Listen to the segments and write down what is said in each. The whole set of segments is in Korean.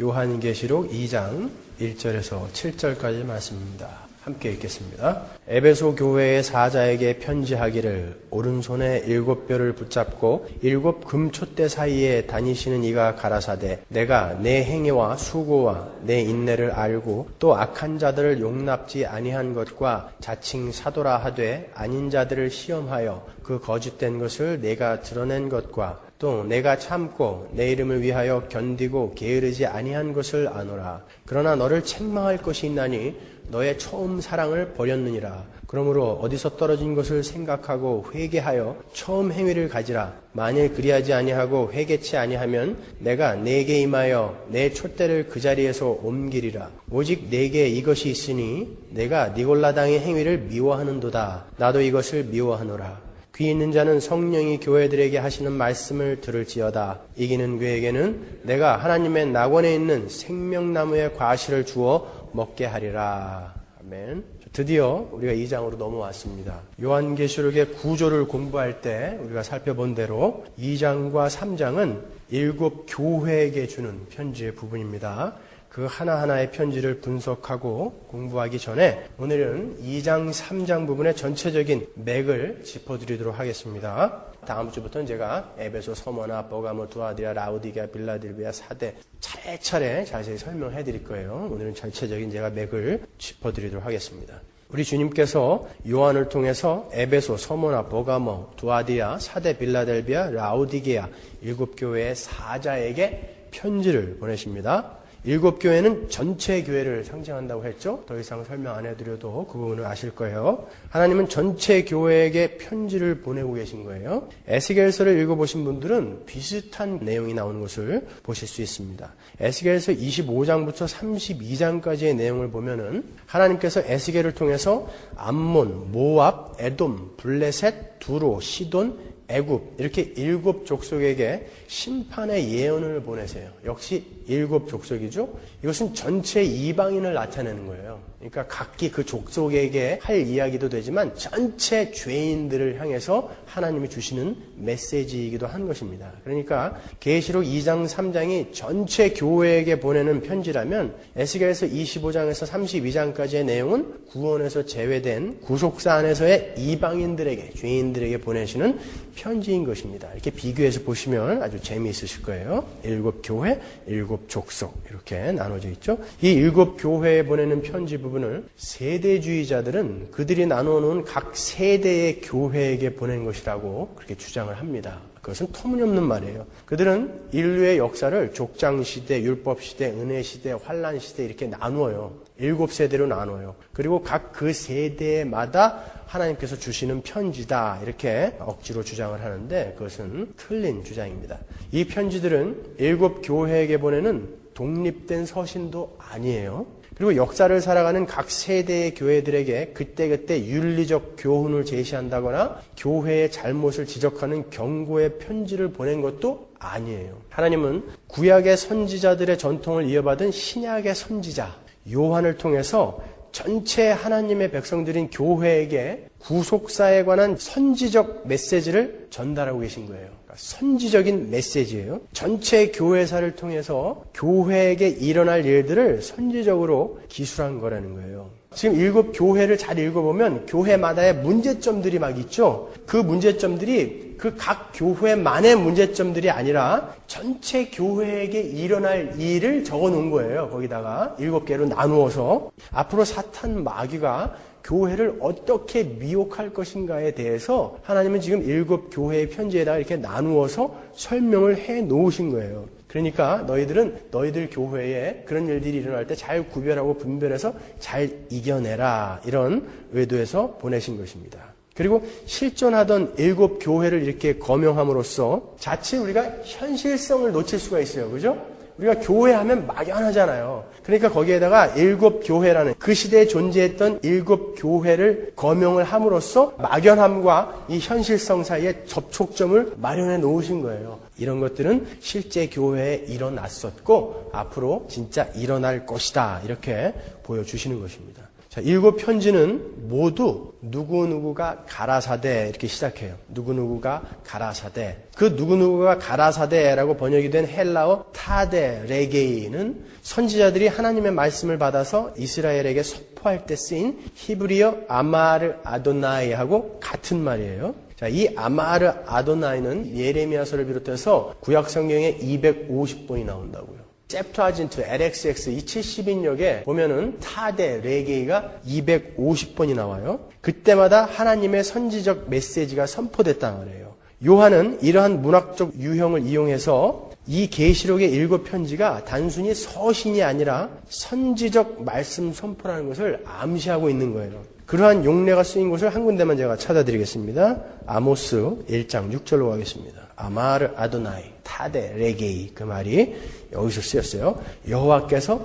요한계시록 2장 1절에서 7절까지 말씀입니다. 함께 읽겠습니다. 에베소 교회의 사자에게 편지하기를 오른손에 7뼈를 붙잡고 7 금촛대 사이에 다니시는 이가 가라사대 내가 내 행위와 수고와 내 인내를 알고 또 악한 자들을 용납지 아니한 것과 자칭 사도라 하되 아닌 자들을 시험하여 그 거짓된 것을 내가 드러낸 것과 또 내가 참고 내 이름을 위하여 견디고 게으르지 아니한 것을 아노라. 그러나 너를 책망할 것이 있나니 너의 처음 사랑을 버렸느니라. 그러므로 어디서 떨어진 것을 생각하고 회개하여 처음 행위를 가지라. 만일 그리하지 아니하고 회개치 아니하면 내가 네게 임하여 내 촛대를 그 자리에서 옮기리라. 오직 네게 이것이 있으니 내가 니골라당의 행위를 미워하는도다. 나도 이것을 미워하노라. 귀 있는 자는 성령이 교회들에게 하시는 말씀을 들을지어다. 이기는 그에게는 내가 하나님의 낙원에 있는 생명나무의 과실을 주어 먹게 하리라. 아멘. 드디어 우리가 2장으로 넘어왔습니다. 요한계시록의 구조를 공부할 때 우리가 살펴본 대로 2장과 3장은 7 교회에게 주는 편지의 부분입니다. 그 하나하나의 편지를 분석하고 공부하기 전에 오늘은 2장, 3장 부분의 전체적인 맥을 짚어드리도록 하겠습니다. 다음 주부터는 제가 에베소, 서머나, 버가모, 두아디아, 라우디게아, 빌라델비아, 사대 차례차례 자세히 설명해 드릴 거예요. 오늘은 전체적인 제가 맥을 짚어드리도록 하겠습니다. 우리 주님께서 요한을 통해서 에베소, 서머나, 버가모, 두아디아, 사대, 빌라델비아, 라우디게아 7 교회의 사자에게 편지를 보내십니다. 7 교회는 전체 교회를 상징한다고 했죠. 더 이상 설명 안 해드려도 그 부분을 아실 거예요. 하나님은 전체 교회에게 편지를 보내고 계신 거예요. 에스겔서를 읽어보신 분들은 비슷한 내용이 나오는 것을 보실 수 있습니다. 에스겔서 25장부터 32장까지의 내용을 보면은 하나님께서 에스겔을 통해서 암몬, 모압, 에돔, 블레셋, 두로, 시돈, 애굽 이렇게 7 족속에게 심판의 예언을 보내세요. 역시 7 족속이죠. 이것은 전체 이방인을 나타내는 거예요. 그러니까 각기 그 족속에게 할 이야기도 되지만 전체 죄인들을 향해서 하나님이 주시는 메시지이기도 한 것입니다. 그러니까 계시록 2장 3장이 전체 교회에게 보내는 편지라면 에스겔서 25장에서 32장까지의 내용은 구원에서 제외된 구속사 안에서의 이방인들에게 죄인들에게 보내시는 편지인 것입니다. 이렇게 비교해서 보시면 아주 재미있으실 거예요. 7 교회, 7 족속 이렇게 나눠져 있죠. 이 7 교회에 보내는 편지 부분을 세대주의자들은 그들이 나누어 놓은 각 세대의 교회에게 보낸 것이라고 그렇게 주장을 합니다. 그것은 터무니없는 말이에요. 그들은 인류의 역사를 족장시대, 율법시대, 은혜시대, 환란시대 이렇게 나누어요. 7세대로 나누어요. 그리고 각 그 세대마다 하나님께서 주시는 편지다 이렇게 억지로 주장을 하는데 그것은 틀린 주장입니다. 이 편지들은 7 교회에게 보내는 독립된 서신도 아니에요. 그리고 역사를 살아가는 각 세대의 교회들에게 그때그때 윤리적 교훈을 제시한다거나 교회의 잘못을 지적하는 경고의 편지를 보낸 것도 아니에요. 하나님은 구약의 선지자들의 전통을 이어받은 신약의 선지자 요한을 통해서 전체 하나님의 백성들인 교회에게 구속사에 관한 선지적 메시지를 전달하고 계신 거예요. 선지적인 메시지예요. 전체 교회사를 통해서 교회에게 일어날 일들을 선지적으로 기술한 거라는 거예요. 지금 7 교회를 잘 읽어보면 교회마다의 문제점들이 막 있죠. 그 문제점들이 그 각 교회만의 문제점들이 아니라 전체 교회에게 일어날 일을 적어놓은 거예요. 거기다가 7개로 나누어서 앞으로 사탄 마귀가 교회를 어떻게 미혹할 것인가에 대해서 하나님은 지금 7 교회의 편지에다가 이렇게 나누어서 설명을 해 놓으신 거예요. 그러니까 너희들은 너희들 교회에 그런 일들이 일어날 때 잘 구별하고 분별해서 잘 이겨내라 이런 의도에서 보내신 것입니다. 그리고 실존하던 7 교회를 이렇게 거명함으로써 자칫 우리가 현실성을 놓칠 수가 있어요. 그죠? 우리가 교회하면 막연하잖아요. 그러니까 거기에다가 7 교회라는 그 시대에 존재했던 7 교회를 거명을 함으로써 막연함과 이 현실성 사이에 접촉점을 마련해 놓으신 거예요. 이런 것들은 실제 교회에 일어났었고 앞으로 진짜 일어날 것이다. 이렇게 보여주시는 것입니다. 자, 7 편지는 모두 누구누구가 가라사대 이렇게 시작해요. 누구누구가 가라사대. 그 누구누구가 가라사대라고 번역이 된 헬라어 타데 레게이는 선지자들이 하나님의 말씀을 받아서 이스라엘에게 선포할 때 쓰인 히브리어 아마르 아도나이하고 같은 말이에요. 자, 이 아마르 아도나이는 예레미야서를 비롯해서 구약 성경에 250번이 나온다고요. 셉투아진트, LXX, 이 70인역에 보면은 타데, 레게이가 250번이 나와요. 그때마다 하나님의 선지적 메시지가 선포됐단 말이에요. 요한은 이러한 문학적 유형을 이용해서 이 계시록의 7 편지가 단순히 서신이 아니라 선지적 말씀 선포라는 것을 암시하고 있는 거예요. 그러한 용례가 쓰인 곳을 한 군데만 제가 찾아드리겠습니다. 아모스 1장 6절로 가겠습니다. 아마르 아도나이 타데 레게이, 그 말이 여기서 쓰였어요. 여호와께서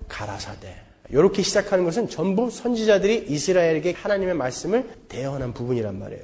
가라사대. 이렇게 시작하는 것은 전부 선지자들이 이스라엘에게 하나님의 말씀을 대언한 부분이란 말이에요.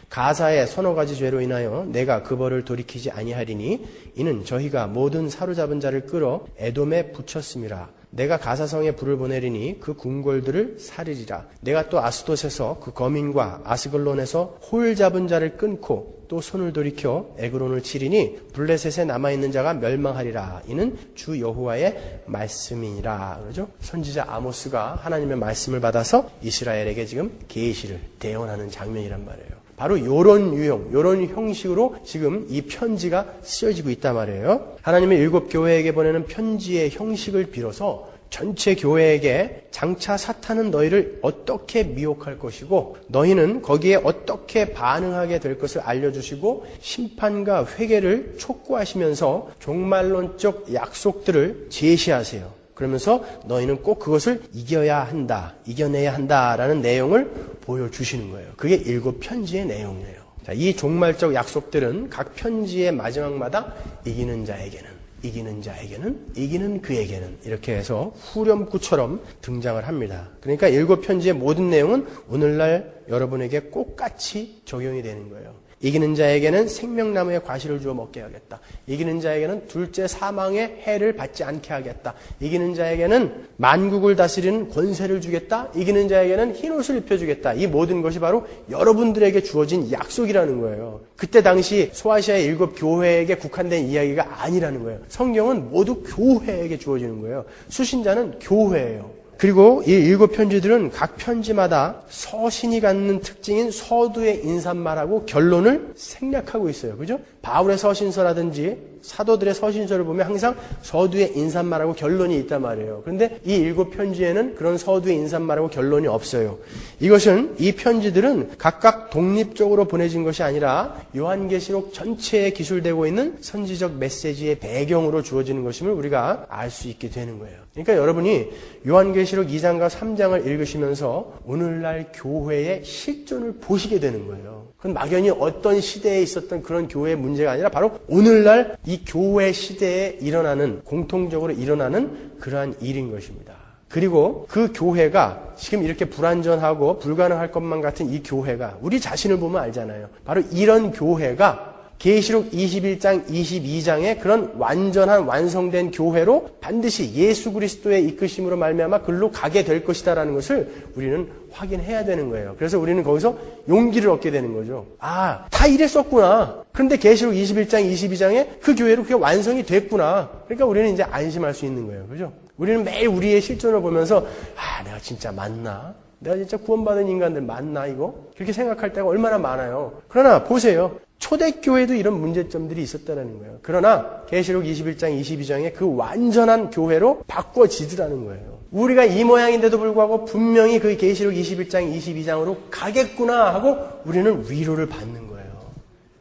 가사의 서너 가지 죄로 인하여 내가 그 벌을 돌이키지 아니하리니 이는 저희가 모든 사로잡은 자를 끌어 에돔에 붙였음이라. 내가 가사성에 불을 보내리니 그 궁궐들을 사르리라. 내가 또 아스돗에서 그 거민과 아스글론에서 홀 잡은 자를 끊고 또 손을 돌이켜 에그론을 치리니 블레셋에 남아있는 자가 멸망하리라. 이는 주 여호와의 말씀이니라. 그러죠? 선지자 아모스가 하나님의 말씀을 받아서 이스라엘에게 지금 계시를 대언하는 장면이란 말이에요. 바로 요런 유형, 요런 형식으로 지금 이 편지가 쓰여지고 있단 말이에요. 하나님의 7 교회에게 보내는 편지의 형식을 빌어서 전체 교회에게 장차 사탄은 너희를 어떻게 미혹할 것이고 너희는 거기에 어떻게 반응하게 될 것을 알려주시고 심판과 회개를 촉구하시면서 종말론적 약속들을 제시하세요. 그러면서 너희는 꼭 그것을 이겨야 한다, 이겨내야 한다라는 내용을 보여주시는 거예요. 그게 7 편지의 내용이에요. 자, 이 종말적 약속들은 각 편지의 마지막마다 이기는 자에게는, 이기는 자에게는, 이기는 그에게는 이렇게 해서 후렴구처럼 등장을 합니다. 그러니까 7 편지의 모든 내용은 오늘날 여러분에게 똑같이 적용이 되는 거예요. 이기는 자에게는 생명나무의 과실을 주어 먹게 하겠다. 이기는 자에게는 둘째 사망의 해를 받지 않게 하겠다. 이기는 자에게는 만국을 다스리는 권세를 주겠다. 이기는 자에게는 흰옷을 입혀주겠다. 이 모든 것이 바로 여러분들에게 주어진 약속이라는 거예요. 그때 당시 소아시아의 7 교회에게 국한된 이야기가 아니라는 거예요. 성경은 모두 교회에게 주어지는 거예요. 수신자는 교회예요. 그리고 이 7 편지들은 각 편지마다 서신이 갖는 특징인 서두의 인사말하고 결론을 생략하고 있어요. 그죠? 바울의 서신서라든지 사도들의 서신서를 보면 항상 서두의 인사말하고 결론이 있단 말이에요. 그런데 이 7 편지에는 그런 서두의 인사말하고 결론이 없어요. 이것은 이 편지들은 각각 독립적으로 보내진 것이 아니라 요한계시록 전체에 기술되고 있는 선지적 메시지의 배경으로 주어지는 것임을 우리가 알 수 있게 되는 거예요. 그러니까 여러분이 요한계시록 2장과 3장을 읽으시면서 오늘날 교회의 실존을 보시게 되는 거예요. 그건 막연히 어떤 시대에 있었던 그런 교회의 문제가 아니라 바로 오늘날 이 교회 시대에 일어나는, 공통적으로 일어나는 그러한 일인 것입니다. 그리고 그 교회가 지금 이렇게 불완전하고 불가능할 것만 같은 이 교회가 우리 자신을 보면 알잖아요. 바로 이런 교회가 계시록 21장, 22장의 그런 완전한 완성된 교회로 반드시 예수 그리스도의 이끄심으로 말미암아 글로 가게 될 것이다라는 것을 우리는 확인해야 되는 거예요. 그래서 우리는 거기서 용기를 얻게 되는 거죠. 아, 다 이랬었구나. 그런데 계시록 21장, 22장에 그 교회로 그게 완성이 됐구나. 그러니까 우리는 이제 안심할 수 있는 거예요. 그죠? 우리는 매일 우리의 실존을 보면서 아, 내가 진짜 맞나? 내가 진짜 구원받은 인간들 맞나 이거? 그렇게 생각할 때가 얼마나 많아요. 그러나 보세요. 초대교회도 이런 문제점들이 있었다는 거예요. 그러나 계시록 21장, 22장의 그 완전한 교회로 바꿔지더라는 거예요. 우리가 이 모양인데도 불구하고 분명히 그 계시록 21장, 22장으로 가겠구나 하고 우리는 위로를 받는 거예요.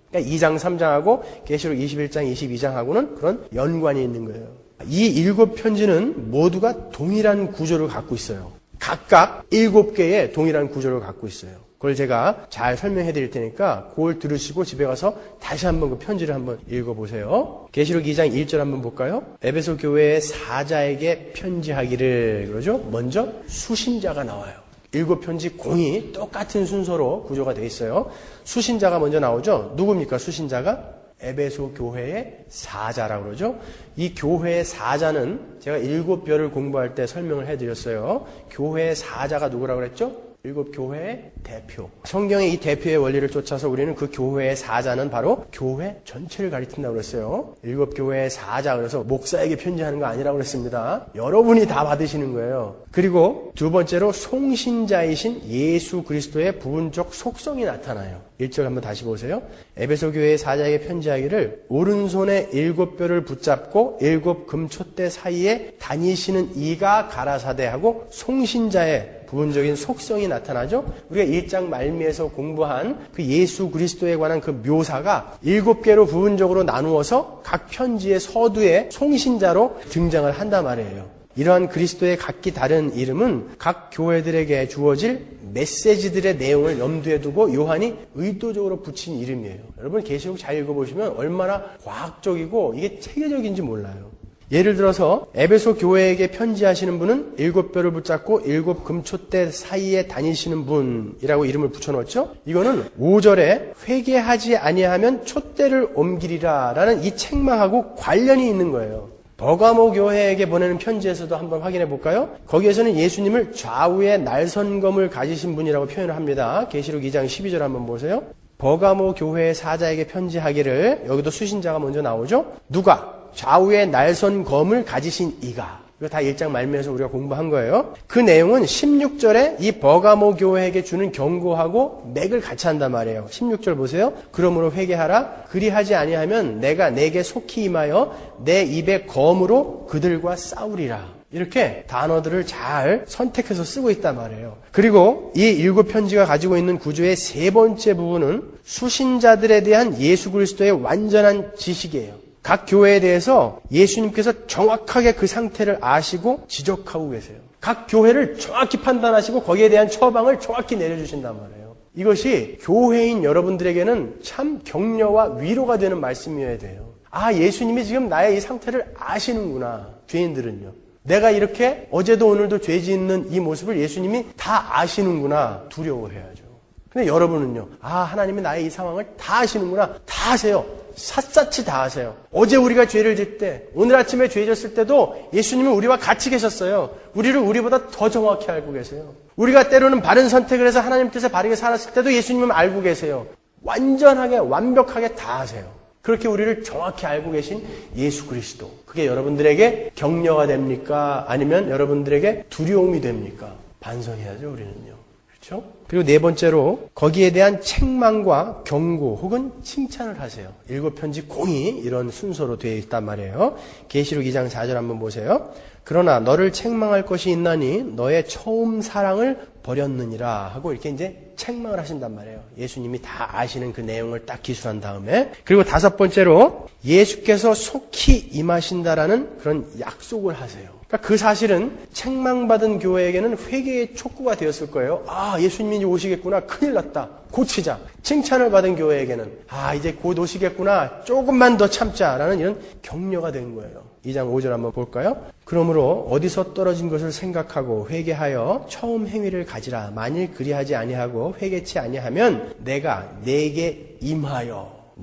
그러니까 2장, 3장하고 계시록 21장, 22장하고는 그런 연관이 있는 거예요. 이 7 편지는 모두가 동일한 구조를 갖고 있어요. 각각 7개의 동일한 구조를 갖고 있어요. 그걸 제가 잘 설명해 드릴 테니까 그걸 들으시고 집에 가서 다시 한번 그 편지를 한번 읽어보세요. 계시록 2장 1절 한번 볼까요? 에베소 교회의 사자에게 편지하기를 그러죠. 먼저 수신자가 나와요. 7 편지 공이 똑같은 순서로 구조가 되어 있어요. 수신자가 먼저 나오죠. 누굽니까 수신자가? 에베소 교회의 사자라고 그러죠. 이 교회의 사자는 제가 7별을 공부할 때 설명을 해드렸어요. 교회의 사자가 누구라고 그랬죠? 7 교회의 대표. 성경의 이 대표의 원리를 쫓아서 우리는 그 교회의 사자는 바로 교회 전체를 가리킨다고 그랬어요. 7 교회의 사자, 그래서 목사에게 편지하는 거 아니라고 그랬습니다. 여러분이 다 받으시는 거예요. 그리고 두 번째로 송신자이신 예수 그리스도의 부분적 속성이 나타나요. 1절 한번 다시 보세요. 에베소 교회의 사자에게 편지하기를 오른손에 7뼈를 붙잡고 7 금촛대 사이에 다니시는 이가 가라사대하고 송신자의 부분적인 속성이 나타나죠. 우리가 1장 말미에서 공부한 그 예수 그리스도에 관한 그 묘사가 7개로 부분적으로 나누어서 각 편지의 서두에 송신자로 등장을 한단 말이에요. 이러한 그리스도의 각기 다른 이름은 각 교회들에게 주어질 메시지들의 내용을 염두에 두고 요한이 의도적으로 붙인 이름이에요. 여러분 계시록 잘 읽어보시면 얼마나 과학적이고 이게 체계적인지 몰라요. 예를 들어서 에베소 교회에게 편지하시는 분은 7뼈를 붙잡고 7 금촛대 사이에 다니시는 분이라고 이름을 붙여놓죠. 이거는 5절에 회개하지 아니하면 촛대를 옮기리라 라는 이 책망하고 관련이 있는 거예요. 버가모 교회에게 보내는 편지에서도 한번 확인해 볼까요? 거기에서는 예수님을 좌우에 날선검을 가지신 분이라고 표현을 합니다. 계시록 2장 12절 한번 보세요. 버가모 교회의 사자에게 편지하기를, 여기도 수신자가 먼저 나오죠. 누가? 좌우에 날선검을 가지신 이가. 이거 다 1장 말미에서 우리가 공부한 거예요. 그 내용은 16절에 이 버가모 교회에게 주는 경고하고 맥을 같이 한단 말이에요. 16절 보세요. 그러므로 회개하라. 그리하지 아니하면 내가 내게 속히 임하여 내 입의 검으로 그들과 싸우리라. 이렇게 단어들을 잘 선택해서 쓰고 있단 말이에요. 그리고 이 7 편지가 가지고 있는 구조의 세 번째 부분은 수신자들에 대한 예수 그리스도의 완전한 지식이에요. 각 교회에 대해서 예수님께서 정확하게 그 상태를 아시고 지적하고 계세요. 각 교회를 정확히 판단하시고 거기에 대한 처방을 정확히 내려주신단 말이에요. 이것이 교회인 여러분들에게는 참 격려와 위로가 되는 말씀이어야 돼요. 아, 예수님이 지금 나의 이 상태를 아시는구나. 죄인들은요. 내가 이렇게 어제도 오늘도 죄 짓는 이 모습을 예수님이 다 아시는구나. 두려워해야죠. 근데 여러분은요. 아, 하나님이 나의 이 상황을 다 아시는구나. 다 아세요. 샅샅이 다 아세요. 어제 우리가 죄를 짓 때, 오늘 아침에 죄 졌을 때도 예수님은 우리와 같이 계셨어요. 우리를 우리보다 더 정확히 알고 계세요. 우리가 때로는 바른 선택을 해서 하나님 뜻에 바르게 살았을 때도 예수님은 알고 계세요. 완전하게 완벽하게 다 아세요. 그렇게 우리를 정확히 알고 계신 예수 그리스도. 그게 여러분들에게 격려가 됩니까? 아니면 여러분들에게 두려움이 됩니까? 반성해야죠, 우리는요. 그렇죠? 그리고 네 번째로 거기에 대한 책망과 경고 혹은 칭찬을 하세요. 7 편지 공이 이런 순서로 되어 있단 말이에요. 계시록 2장 4절 한번 보세요. 그러나 너를 책망할 것이 있나니 너의 처음 사랑을 버렸느니라 하고 이렇게 이제 책망을 하신단 말이에요. 예수님이 다 아시는 그 내용을 딱 기술한 다음에. 그리고 5 번째로 예수께서 속히 임하신다라는 그런 약속을 하세요. 그러니까 그 사실은 책망받은 교회에게는 회개의 촉구가 되었을 거예요. 아, 예수님이 이제 오시겠구나. 큰일 났다. 고치자. 칭찬을 받은 교회에게는 아, 이제 곧 오시겠구나. 조금만 더 참자라는 이런 격려가 된 거예요. 2장 5절 한번 볼까요? 그러므로 어디서 떨어진 것을 생각하고 회개하여 처음 행위를 가지라. 만일 그리하지 아니하고 회개치 아니하면 내가 내게 임하여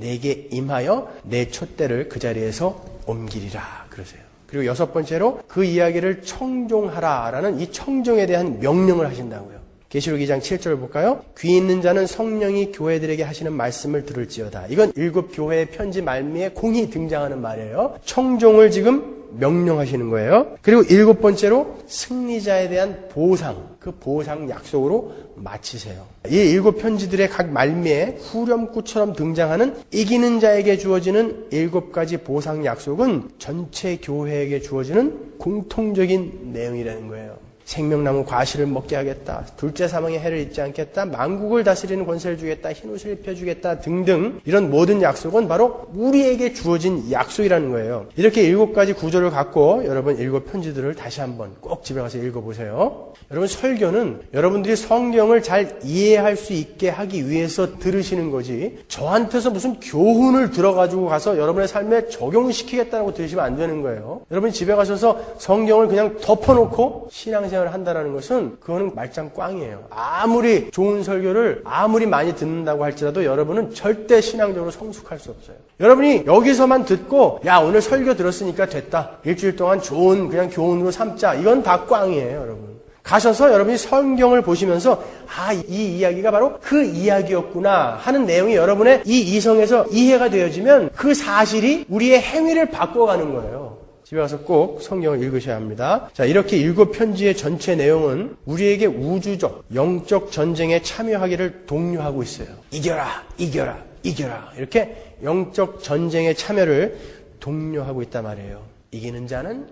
내 촛대를 그 자리에서 옮기리라. 그러세요. 그리고 6 번째로 그 이야기를 청종하라라는 이 청종에 대한 명령을 하신다고요. 계시록 2장 7절 볼까요? 귀 있는 자는 성령이 교회들에게 하시는 말씀을 들을지어다. 이건 7 교회의 편지 말미에 공히 등장하는 말이에요. 청종을 지금 명령하시는 거예요. 그리고 7 번째로 승리자에 대한 보상, 그 보상 약속으로 마치세요. 이 7 편지들의 각 말미에 후렴구처럼 등장하는 이기는 자에게 주어지는 7가지 보상 약속은 전체 교회에게 주어지는 공통적인 내용이라는 거예요. 생명나무 과실을 먹게 하겠다. 둘째 사망의 해를 잊지 않겠다. 만국을 다스리는 권세를 주겠다. 흰옷을 입혀주겠다. 등등 이런 모든 약속은 바로 우리에게 주어진 약속이라는 거예요. 이렇게 7가지 구조를 갖고 여러분 7 편지들을 다시 한번 꼭 집에 가서 읽어보세요. 여러분 설교는 여러분들이 성경을 잘 이해할 수 있게 하기 위해서 들으시는 거지 저한테서 무슨 교훈을 들어가지고 가서 여러분의 삶에 적용시키겠다고 들으시면 안 되는 거예요. 여러분이 집에 가셔서 성경을 그냥 덮어놓고 신앙생활 신앙생활을 한다는 것은 그거는 말짱 꽝이에요. 아무리 좋은 설교를 아무리 많이 듣는다고 할지라도 여러분은 절대 신앙적으로 성숙할 수 없어요. 여러분이 여기서만 듣고 야 오늘 설교 들었으니까 됐다. 일주일 동안 좋은 그냥 교훈으로 삼자. 이건 다 꽝이에요, 여러분. 가셔서 여러분이 성경을 보시면서 이 이야기가 바로 그 이야기였구나 하는 내용이 여러분의 이 이성에서 이해가 되어지면 그 사실이 우리의 행위를 바꿔가는 거예요. 집에 가서 꼭 성경을 읽으셔야 합니다. 자, 이렇게 7 편지의 전체 내용은 우리에게 우주적, 영적 전쟁에 참여하기를 독려하고 있어요. 이겨라, 이겨라, 이겨라. 이렇게 영적 전쟁에 참여를 독려하고 있단 말이에요. 이기는 자는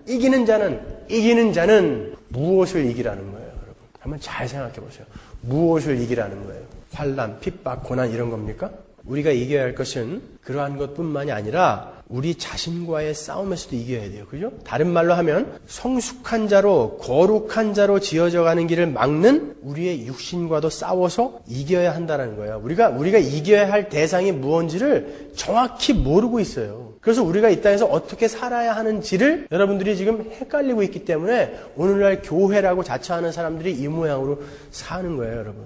무엇을 이기라는 거예요, 여러분? 한번 잘 생각해 보세요. 무엇을 이기라는 거예요? 환난, 핍박, 고난 이런 겁니까? 우리가 이겨야 할 것은 그러한 것뿐만이 아니라 우리 자신과의 싸움에서도 이겨야 돼요. 그죠? 다른 말로 하면 성숙한 자로 거룩한 자로 지어져 가는 길을 막는 우리의 육신과도 싸워서 이겨야 한다는 거예요. 우리가 이겨야 할 대상이 무엇인지를 정확히 모르고 있어요. 그래서 우리가 이 땅에서 어떻게 살아야 하는지를 여러분들이 지금 헷갈리고 있기 때문에 오늘날 교회라고 자처하는 사람들이 이 모양으로 사는 거예요, 여러분.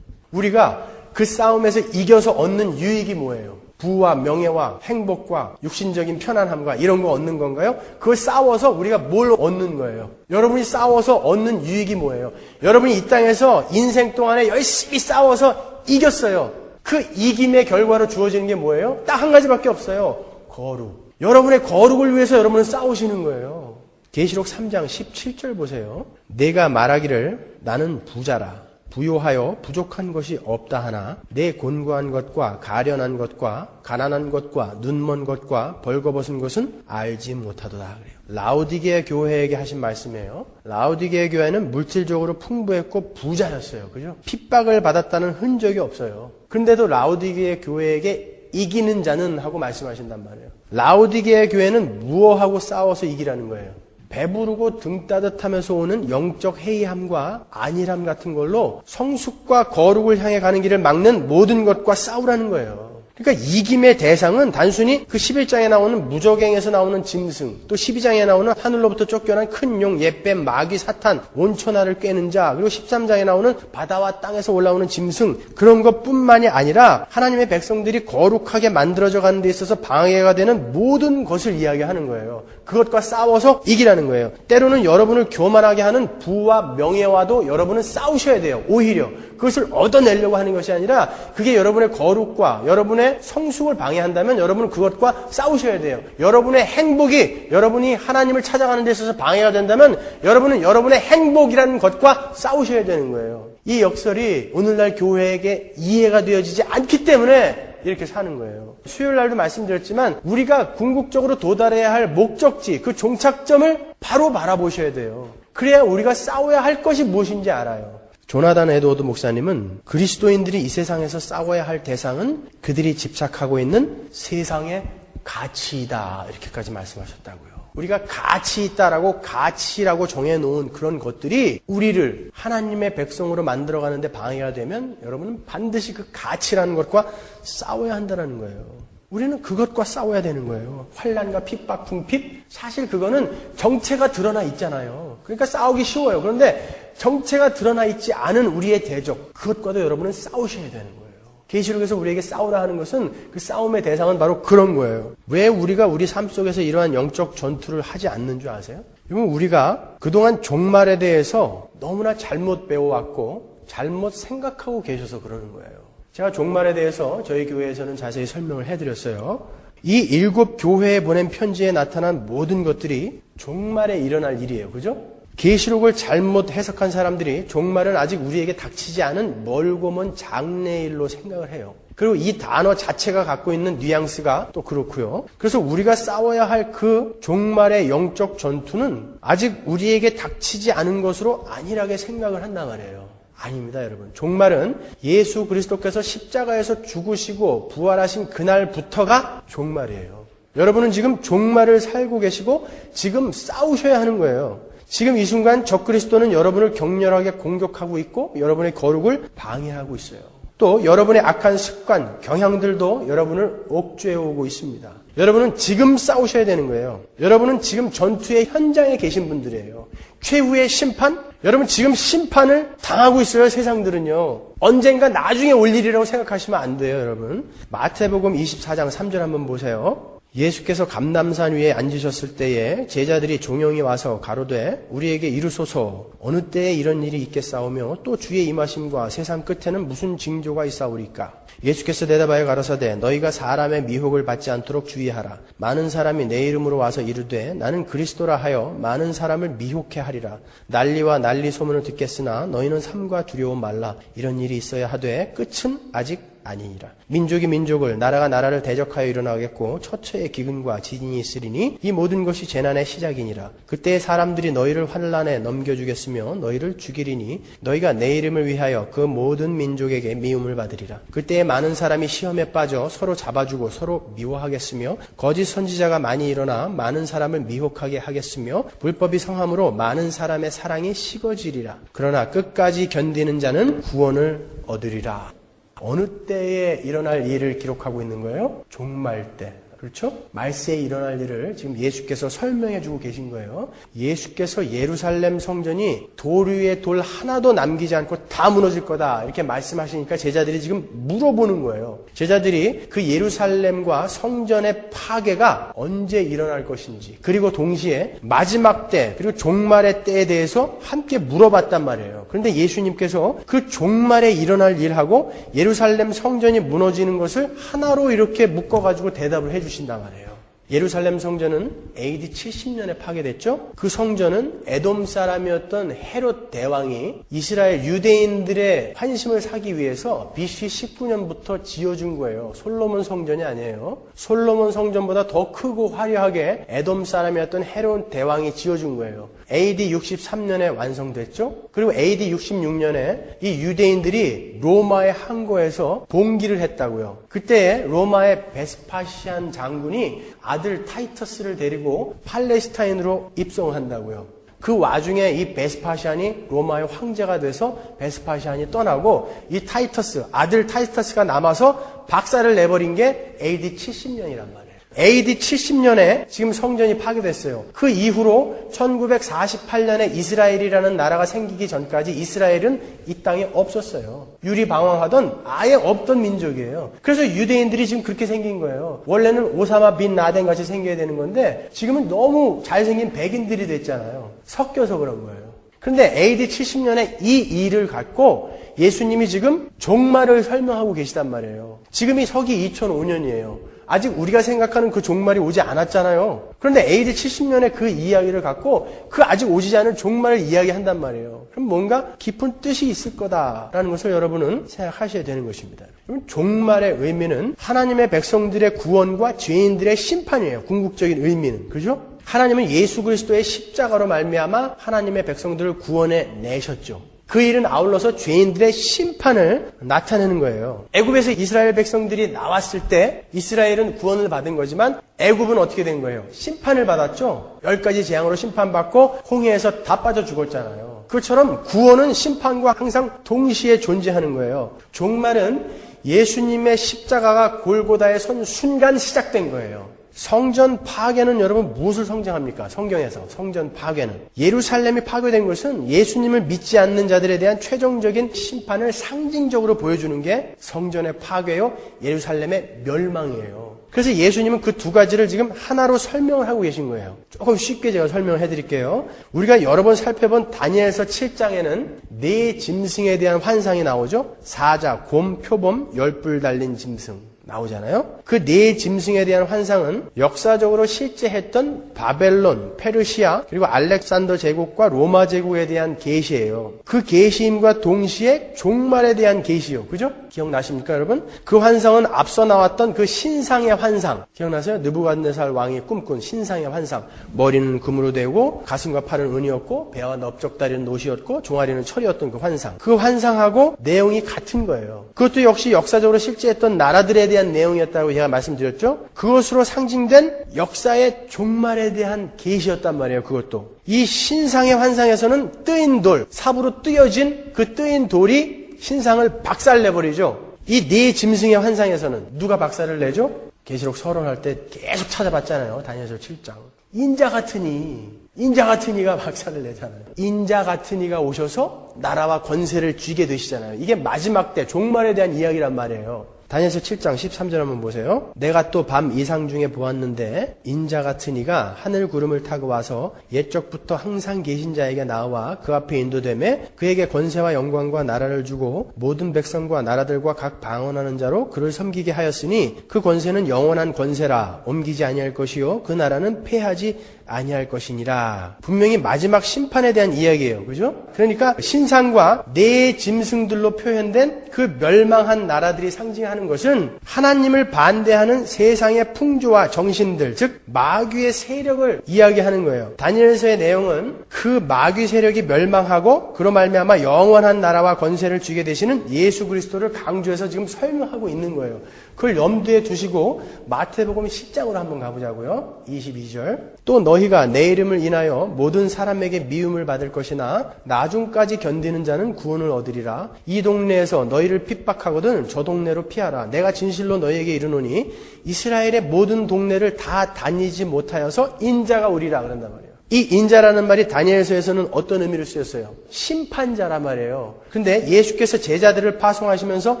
우리가 그 싸움에서 이겨서 얻는 유익이 뭐예요? 부와 명예와 행복과 육신적인 편안함과 이런 거 얻는 건가요? 그걸 싸워서 우리가 뭘 얻는 거예요? 여러분이 싸워서 얻는 유익이 뭐예요? 여러분이 이 땅에서 인생 동안에 열심히 싸워서 이겼어요. 그 이김의 결과로 주어지는 게 뭐예요? 딱 한 가지밖에 없어요. 거룩. 여러분의 거룩을 위해서 여러분은 싸우시는 거예요. 계시록 3장 17절 보세요. 내가 말하기를 나는 부자라. 부요하여 부족한 것이 없다 하나 내 곤고한 것과 가련한 것과 가난한 것과 눈먼 것과 벌거벗은 것은 알지 못하도다 그래요. 라오디게아 교회에게 하신 말씀이에요. 라오디게아 교회는 물질적으로 풍부했고 부자였어요. 그죠? 핍박을 받았다는 흔적이 없어요. 그런데도 라오디게아 교회에게 이기는 자는 하고 말씀하신단 말이에요. 라오디게아 교회는 무엇하고 싸워서 이기라는 거예요? 배부르고 등 따뜻하면서 오는 영적 해이함과 안일함 같은 걸로 성숙과 거룩을 향해 가는 길을 막는 모든 것과 싸우라는 거예요. 그러니까 이김의 대상은 단순히 그 11장에 나오는 무적행에서 나오는 짐승, 또 12장에 나오는 하늘로부터 쫓겨난 큰 용, 옛뱀, 마귀, 사탄, 온천하를 꿰는 자, 그리고 13장에 나오는 바다와 땅에서 올라오는 짐승, 그런 것뿐만이 아니라 하나님의 백성들이 거룩하게 만들어져 가는 데 있어서 방해가 되는 모든 것을 이야기하는 거예요. 그것과 싸워서 이기라는 거예요. 때로는 여러분을 교만하게 하는 부와 명예와도 여러분은 싸우셔야 돼요. 오히려 그것을 얻어내려고 하는 것이 아니라 그게 여러분의 거룩과 여러분의 성숙을 방해한다면 여러분은 그것과 싸우셔야 돼요. 여러분의 행복이 여러분이 하나님을 찾아가는 데 있어서 방해가 된다면 여러분은 여러분의 행복이라는 것과 싸우셔야 되는 거예요. 이 역설이 오늘날 교회에게 이해가 되어지지 않기 때문에 이렇게 사는 거예요. 수요일 날도 말씀드렸지만 우리가 궁극적으로 도달해야 할 목적지, 그 종착점을 바로 바라보셔야 돼요. 그래야 우리가 싸워야 할 것이 무엇인지 알아요. 조나단 에드워드 목사님은 그리스도인들이 이 세상에서 싸워야 할 대상은 그들이 집착하고 있는 세상의 가치이다. 이렇게까지 말씀하셨다고요. 우리가 가치 있다라고 가치라고 정해놓은 그런 것들이 우리를 하나님의 백성으로 만들어가는데 방해가 되면 여러분은 반드시 그 가치라는 것과 싸워야 한다는 거예요. 우리는 그것과 싸워야 되는 거예요. 환난과 핍박, 궁핍. 사실 그거는 정체가 드러나 있잖아요. 그러니까 싸우기 쉬워요. 그런데 정체가 드러나 있지 않은 우리의 대적, 그것과도 여러분은 싸우셔야 되는 거예요. 계시록에서 우리에게 싸우라 하는 것은 그 싸움의 대상은 바로 그런 거예요. 왜 우리가 우리 삶 속에서 이러한 영적 전투를 하지 않는 줄 아세요? 여러분, 우리가 그동안 종말에 대해서 너무나 잘못 배워왔고 잘못 생각하고 계셔서 그러는 거예요. 제가 종말에 대해서 저희 교회에서는 자세히 설명을 해드렸어요. 이 7 교회에 보낸 편지에 나타난 모든 것들이 종말에 일어날 일이에요. 그죠? 계시록을 잘못 해석한 사람들이 종말은 아직 우리에게 닥치지 않은 멀고 먼 장래일로 생각을 해요. 그리고 이 단어 자체가 갖고 있는 뉘앙스가 또 그렇고요. 그래서 우리가 싸워야 할 그 종말의 영적 전투는 아직 우리에게 닥치지 않은 것으로 안일하게 생각을 한단 말이에요. 아닙니다, 여러분. 종말은 예수 그리스도께서 십자가에서 죽으시고 부활하신 그날부터가 종말이에요. 여러분은 지금 종말을 살고 계시고 지금 싸우셔야 하는 거예요. 지금 이 순간 적그리스도는 여러분을 격렬하게 공격하고 있고 여러분의 거룩을 방해하고 있어요. 또 여러분의 악한 습관, 경향들도 여러분을 옥죄해 오고 있습니다. 여러분은 지금 싸우셔야 되는 거예요. 여러분은 지금 전투의 현장에 계신 분들이에요. 최후의 심판? 여러분 지금 심판을 당하고 있어요. 세상들은요. 언젠가 나중에 올 일이라고 생각하시면 안 돼요. 여러분. 마태복음 24장 3절 한번 보세요. 예수께서 감람산 위에 앉으셨을 때에 제자들이 종영이 와서 가로되 우리에게 이르소서 어느 때에 이런 일이 있겠사오며 또 주의 임하심과 세상 끝에는 무슨 징조가 있사오리까. 예수께서 대답하여 가라사대 너희가 사람의 미혹을 받지 않도록 주의하라. 많은 사람이 내 이름으로 와서 이르되 나는 그리스도라 하여 많은 사람을 미혹해 하리라. 난리와 난리 소문을 듣겠으나 너희는 삼가 두려움 말라. 이런 일이 있어야 하되 끝은 아직 아니니라. 민족이 민족을 나라가 나라를 대적하여 일어나겠고 처처에 기근과 지진이 있으리니 이 모든 것이 재난의 시작이니라. 그때 사람들이 너희를 환난에 넘겨주겠으며 너희를 죽이리니 너희가 내 이름을 위하여 그 모든 민족에게 미움을 받으리라. 그때 많은 사람이 시험에 빠져 서로 잡아주고 서로 미워하겠으며 거짓 선지자가 많이 일어나 많은 사람을 미혹하게 하겠으며 불법이 성함으로 많은 사람의 사랑이 식어지리라. 그러나 끝까지 견디는 자는 구원을 얻으리라. 어느 때에 일어날 일을 기록하고 있는 거예요? 종말 때. 그렇죠? 말세에 일어날 일을 지금 예수께서 설명해 주고 계신 거예요. 예수께서 예루살렘 성전이 돌 위에 돌 하나도 남기지 않고 다 무너질 거다 이렇게 말씀하시니까 제자들이 지금 물어보는 거예요. 제자들이 그 예루살렘과 성전의 파괴가 언제 일어날 것인지 그리고 동시에 마지막 때 그리고 종말의 때에 대해서 함께 물어봤단 말이에요. 그런데 예수님께서 그 종말에 일어날 일하고 예루살렘 성전이 무너지는 것을 하나로 이렇게 묶어가지고 대답을 해 주신단 말이에요. 예루살렘 성전은 AD 70년에 파괴됐죠. 그 성전은 에돔 사람이었던 헤롯 대왕이 이스라엘 유대인들의 환심을 사기 위해서 BC 19년부터 지어준 거예요. 솔로몬 성전이 아니에요. 솔로몬 성전보다 더 크고 화려하게 에돔 사람이었던 헤롯 대왕이 지어준 거예요. AD 63년에 완성됐죠. 그리고 AD 66년에 이 유대인들이 로마의 항거에서 봉기를 했다고요. 그때 로마의 베스파시안 장군이 아들 타이터스를 데리고 팔레스타인으로 입성을 한다고요. 그 와중에 이 베스파시안이 로마의 황제가 돼서 베스파시안이 떠나고 이 타이터스, 아들 타이터스가 남아서 박살을 내버린 게 AD 70년이란 말이에요. AD 70년에 지금 성전이 파괴됐어요. 그 이후로 1948년에 이스라엘이라는 나라가 생기기 전까지 이스라엘은 이 땅에 없었어요. 유리방황하던 아예 없던 민족이에요. 그래서 유대인들이 지금 그렇게 생긴 거예요. 원래는 오사마 빈 라덴 같이 생겨야 되는 건데 지금은 너무 잘생긴 백인들이 됐잖아요. 섞여서 그런 거예요. 그런데 AD 70년에 이 일을 갖고 예수님이 지금 종말을 설명하고 계시단 말이에요. 지금이 서기 2005년이에요. 아직 우리가 생각하는 그 종말이 오지 않았잖아요. 그런데 AD 70년에 그 이야기를 갖고 그 아직 오지 않은 종말을 이야기한단 말이에요. 그럼 뭔가 깊은 뜻이 있을 거다라는 것을 여러분은 생각하셔야 되는 것입니다. 그럼 종말의 의미는 하나님의 백성들의 구원과 죄인들의 심판이에요. 궁극적인 의미는. 그죠? 하나님은 예수 그리스도의 십자가로 말미암아 하나님의 백성들을 구원해 내셨죠. 그 일은 아울러서 죄인들의 심판을 나타내는 거예요. 애굽에서 이스라엘 백성들이 나왔을 때 이스라엘은 구원을 받은 거지만 애굽은 어떻게 된 거예요? 심판을 받았죠. 10가지 재앙으로 심판받고 홍해에서 다 빠져 죽었잖아요. 그처럼 구원은 심판과 항상 동시에 존재하는 거예요. 종말은 예수님의 십자가가 골고다에 선 순간 시작된 거예요. 성전 파괴는 여러분 무엇을 상징합니까? 성경에서 성전 파괴는 예루살렘이 파괴된 것은 예수님을 믿지 않는 자들에 대한 최종적인 심판을 상징적으로 보여주는 게 성전의 파괴요 예루살렘의 멸망이에요. 그래서 예수님은 그 두 가지를 지금 하나로 설명을 하고 계신 거예요. 조금 쉽게 제가 설명을 해드릴게요. 우리가 여러 번 살펴본 다니엘서 7장에는 네 짐승에 대한 환상이 나오죠. 사자, 곰, 표범, 열불 달린 짐승 나오잖아요. 그 네 짐승에 대한 환상은 역사적으로 실제 했던 바벨론, 페르시아, 그리고 알렉산더 제국과 로마 제국에 대한 계시예요. 그 계시임과 동시에 종말에 대한 계시요. 그죠? 기억나십니까, 여러분? 그 환상은 앞서 나왔던 그 신상의 환상. 기억나세요? 느부갓네살 왕이 꿈꾼 신상의 환상. 머리는 금으로 되고 가슴과 팔은 은이었고 배와 넓적다리는 노시였고 종아리는 철이었던 그 환상. 그 환상하고 내용이 같은 거예요. 그것도 역시 역사적으로 실제했던 나라들에 대한 내용이었다고 제가 말씀드렸죠. 그것으로 상징된 역사의 종말에 대한 계시였단 말이에요. 그것도. 이 신상의 환상에서는 뜨인 돌, 삽으로 뜨여진 그 뜨인 돌이 신상을 박살내버리죠. 이 네 짐승의 환상에서는 누가 박살을 내죠? 계시록 서론할 때 계속 찾아봤잖아요. 다니엘서 7장. 인자 같으니 인자 같은 이가 박살을 내잖아요. 인자 같은 이가 오셔서 나라와 권세를 쥐게 되시잖아요. 이게 마지막 때 종말에 대한 이야기란 말이에요. 다니엘서 7장 13절 한번 보세요. 내가 또 밤 이상 중에 보았는데 인자 같은 이가 하늘 구름을 타고 와서 옛적부터 항상 계신 자에게 나와 그 앞에 인도되매 그에게 권세와 영광과 나라를 주고 모든 백성과 나라들과 각 방언하는 자로 그를 섬기게 하였으니 그 권세는 영원한 권세라 옮기지 아니할 것이요 그 나라는 패하지 아니할 것이니라. 분명히 마지막 심판에 대한 이야기예요. 그죠? 그러니까 신상과 네 짐승들로 표현된 그 멸망한 나라들이 상징하는 것은 하나님을 반대하는 세상의 풍조와 정신들, 즉 마귀의 세력을 이야기하는 거예요. 다니엘서의 내용은 그 마귀 세력이 멸망하고 그로 말미암아 영원한 나라와 권세를 쥐게 되시는 예수 그리스도를 강조해서 지금 설명하고 있는 거예요. 그걸 염두에 두시고 마태복음 10장으로 한번 가보자고요. 22절. 또 너희가 내 이름을 인하여 모든 사람에게 미움을 받을 것이나 나중까지 견디는 자는 구원을 얻으리라. 이 동네에서 너희를 핍박하거든 저 동네로 피하라. 내가 진실로 너희에게 이르노니 이스라엘의 모든 동네를 다 다니지 못하여서 인자가 오리라 그런단 말이에요. 이 인자라는 말이 다니엘서에서는 어떤 의미를 쓰였어요? 심판자란 말이에요. 그런데 예수께서 제자들을 파송하시면서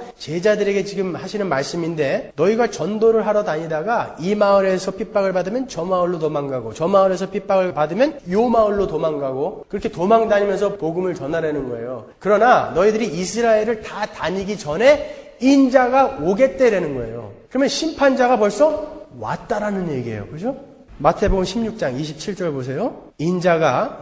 제자들에게 지금 하시는 말씀인데 너희가 전도를 하러 다니다가 이 마을에서 핍박을 받으면 저 마을로 도망가고 저 마을에서 핍박을 받으면 요 마을로 도망가고 그렇게 도망 다니면서 복음을 전하라는 거예요. 그러나 너희들이 이스라엘을 다 다니기 전에 인자가 오겠대라는 거예요. 그러면 심판자가 벌써 왔다라는 얘기예요. 그죠? 마태복음 16장 27절 보세요.